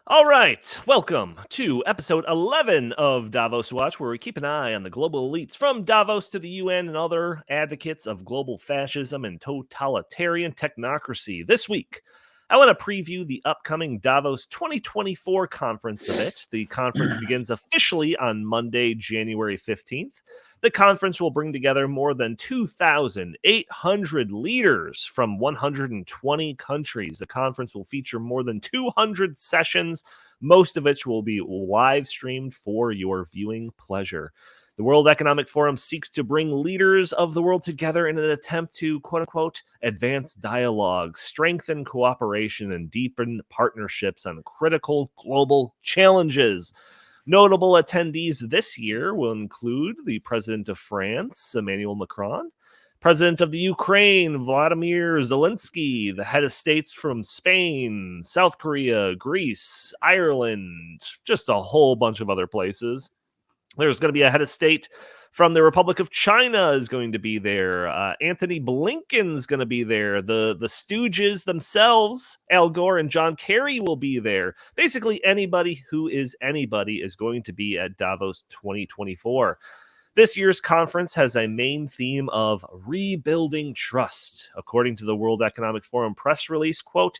All right, welcome to episode 11 of Davos Watch, where we keep an eye on the global elites from Davos to the UN and other advocates of global fascism and totalitarian technocracy. This week, I want to preview the upcoming Davos 2024 conference of it. The conference begins officially on Monday, January 15th. The conference will bring together more than 2,800 leaders from 120 countries. The conference will feature more than 200 sessions, most of which will be live streamed for your viewing pleasure. The World Economic Forum seeks to bring leaders of the world together in an attempt to, quote unquote, advance dialogue, strengthen cooperation, and deepen partnerships on critical global challenges. Notable attendees this year will include the President of France, Emmanuel Macron, President of the Ukraine, Vladimir Zelensky, the head of states from Spain, South Korea, Greece, Ireland, just a whole bunch of other places. There's going to be a head of state from the Republic of China is going to be there. Anthony Blinken's going to be there. The Stooges themselves, Al Gore and John Kerry, will be there. Basically, anybody who is anybody is going to be at Davos 2024. This year's conference has a main theme of rebuilding trust. According to the World Economic Forum press release, quote,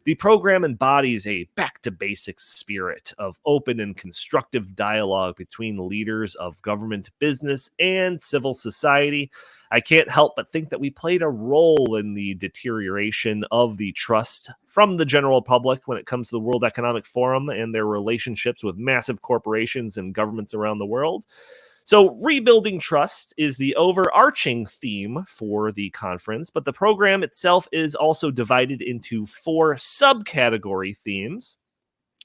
the program embodies a back-to-basics spirit of open and constructive dialogue between leaders of government, business, and civil society. I can't help but think that we played a role in the deterioration of the trust from the general public when it comes to the World Economic Forum and their relationships with massive corporations and governments around the world. So, rebuilding trust is the overarching theme for the conference, but the program itself is also divided into 4 subcategory themes.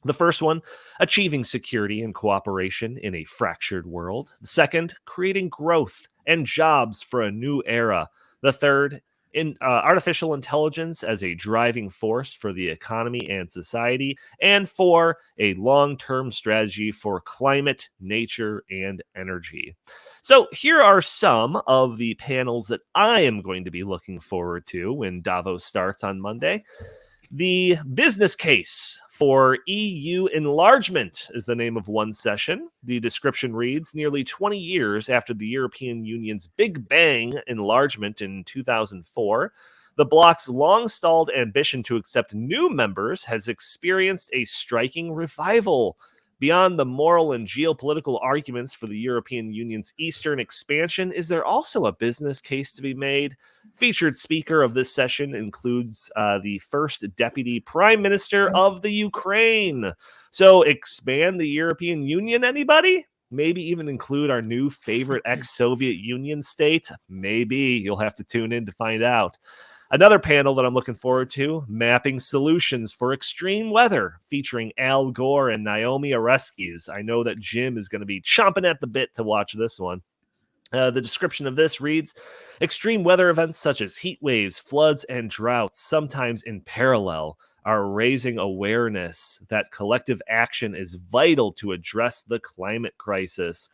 The first one, achieving security and cooperation in a fractured world. The second, creating growth and jobs for a new era. The third, in artificial intelligence as a driving force for the economy and society, and 4, a long-term strategy for climate, nature, and energy. So here are some of the panels that I am going to be looking forward to when Davos starts on Monday. The business case for EU enlargement is the name of one session. The description reads, nearly 20 years after the European Union's Big Bang enlargement in 2004, the bloc's long-stalled ambition to accept new members has experienced a striking revival. Beyond the moral and geopolitical arguments for the European Union's eastern expansion, is there also a business case to be made? Featured speaker of this session includes the first deputy prime minister of the Ukraine. So expand the European Union, anybody? Maybe even include our new favorite ex-Soviet Union state? Maybe. You'll have to tune in to find out. Another panel that I'm looking forward to, Mapping Solutions for Extreme Weather, featuring Al Gore and Naomi Oreskes. I know that Jim is going to be chomping at the bit to watch this one. The description of this reads, extreme weather events such as heat waves, floods, and droughts, sometimes in parallel, are raising awareness that collective action is vital to address the climate crisis.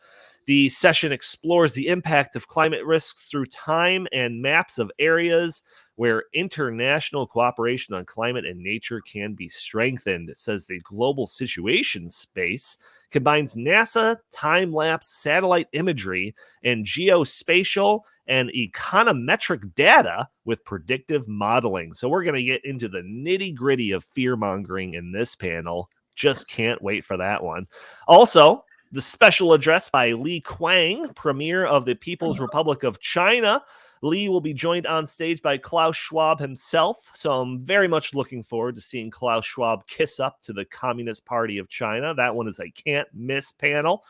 The session explores the impact of climate risks through time and maps of areas where international cooperation on climate and nature can be strengthened. It says the global situation space combines NASA time-lapse satellite imagery and geospatial and econometric data with predictive modeling. So we're going to get into the nitty-gritty of fear-mongering in this panel. Just can't wait for that one. Also, the special address by Li Qiang, Premier of the People's Republic of China. Li will be joined on stage by Klaus Schwab himself, so I'm very much looking forward to seeing Klaus Schwab kiss up to the Communist Party of China. That one is a can't-miss panel.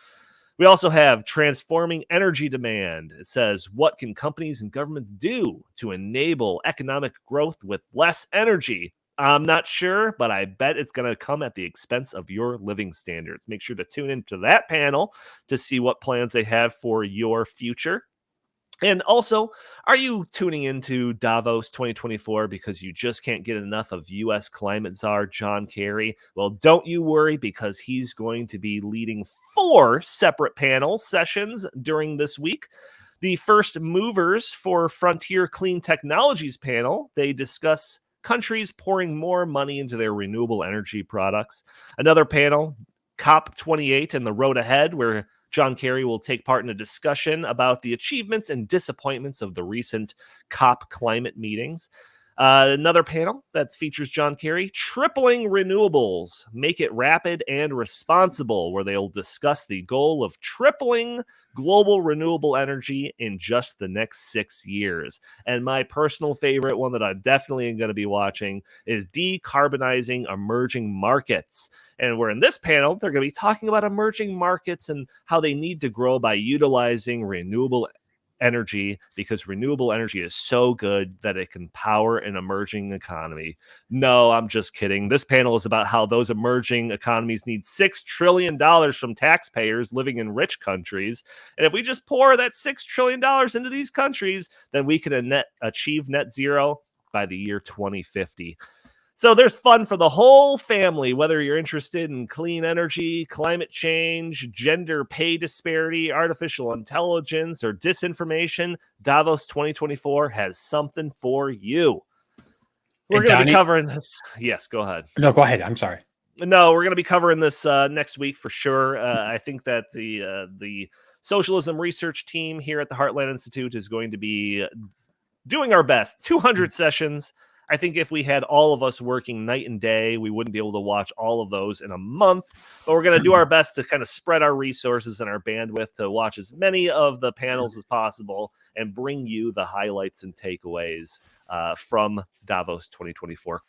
We also have Transforming Energy Demand. It says, what can companies and governments do to enable economic growth with less energy? I'm not sure, but I bet it's going to come at the expense of your living standards. Make sure to tune into that panel to see what plans they have for your future. And also, are you tuning into Davos 2024 because you just can't get enough of U.S. climate czar John Kerry? Well, don't you worry, because he's going to be leading 4 separate panel sessions during this week. The first movers for Frontier Clean Technologies panel, they discuss countries pouring more money into their renewable energy products. Another panel, COP28 and the road ahead, where John Kerry will take part in a discussion about the achievements and disappointments of the recent COP climate meetings. Another panel that features John Kerry, tripling renewables, make it rapid and responsible, where they'll discuss the goal of tripling global renewable energy in just the next 6 years. And my personal favorite one that I definitely am going to be watching is decarbonizing emerging markets. And where in this panel, they're going to be talking about emerging markets and how they need to grow by utilizing renewable energy, because renewable energy is so good that it can power an emerging economy. No, I'm just kidding. This panel is about how those emerging economies need $6 trillion from taxpayers living in rich countries. And if we just pour that $6 trillion into these countries, then we can achieve net zero by the year 2050. So there's fun for the whole family, whether you're interested in clean energy, climate change, gender pay disparity, artificial intelligence, or disinformation. Davos 2024 has something for you. We're going to be covering this. Yes, go ahead. No, go ahead. I'm sorry. No, we're going to be covering this next week for sure. I think that the socialism research team here at the Heartland Institute is going to be doing our best. 200 sessions. I think if we had all of us working night and day, we wouldn't be able to watch all of those in a month. But we're going to do our best to kind of spread our resources and our bandwidth to watch as many of the panels as possible and bring you the highlights and takeaways from Davos 2024.